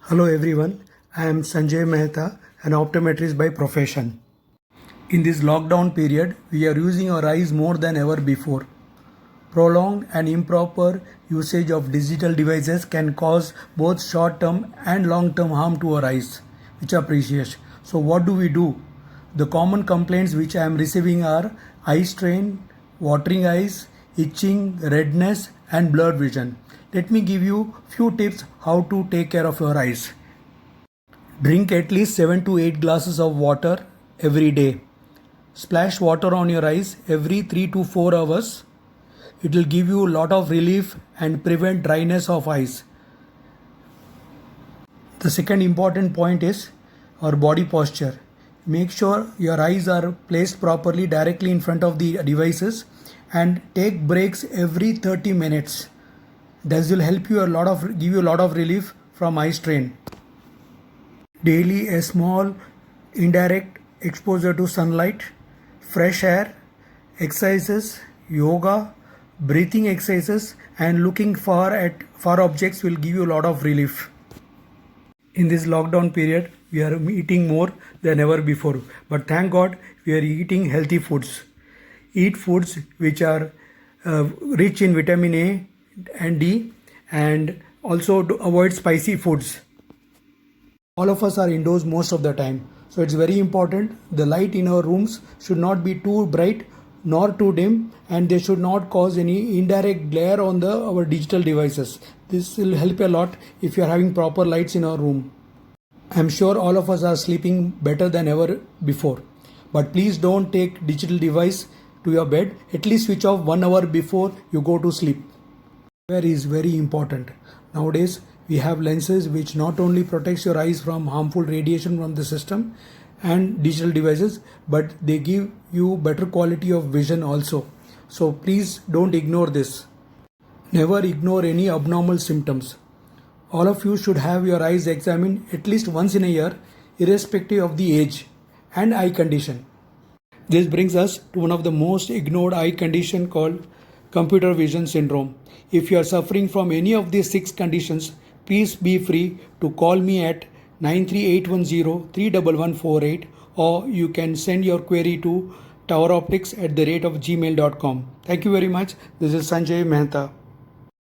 Hello everyone, I am Sanjay Mehta, an optometrist by profession. In this lockdown period, we are using our eyes more than ever before. Prolonged and improper usage of digital devices can cause both short-term and long-term harm to our eyes, which are precious. So what do we do? The common complaints which I am receiving are eye strain, watering eyes, itching, redness and blurred vision. Let me give you few tips how to take care of your eyes. Drink at least 7 to 8 glasses of water every day. Splash water on your eyes every 3 to 4 hours. It will give you a lot of relief and prevent dryness of eyes. The second important point is our body posture. Make sure your eyes are placed properly directly in front of the devices and take breaks every 30 minutes. This will help you give you a lot of relief from eye strain. Daily a small indirect exposure to sunlight, fresh air, exercises, yoga, breathing exercises and looking far at far objects will give you a lot of relief. In this lockdown period, we are eating more than ever before. But thank God we are eating healthy foods. Eat foods which are rich in vitamin A and D and also to avoid spicy foods. All of us are indoors most of the time. So it's very important the light in our rooms should not be too bright nor too dim and they should not cause any indirect glare on our digital devices. This will help a lot if you are having proper lights in our room. I'm sure all of us are sleeping better than ever before. But please don't take digital device to your bed. At least switch off 1 hour before you go to sleep. Wear is very important. Nowadays, we have lenses which not only protects your eyes from harmful radiation from the system and digital devices, but they give you better quality of vision also. So please don't ignore this. Never ignore any abnormal symptoms. All of you should have your eyes examined at least once in a year, irrespective of the age and eye condition. This brings us to one of the most ignored eye condition called computer vision syndrome. If you are suffering from any of these 6 conditions, please be free to call me at 93810-31148 or you can send your query to toweroptics@gmail.com. Thank you very much. This is Sanjay Mehta.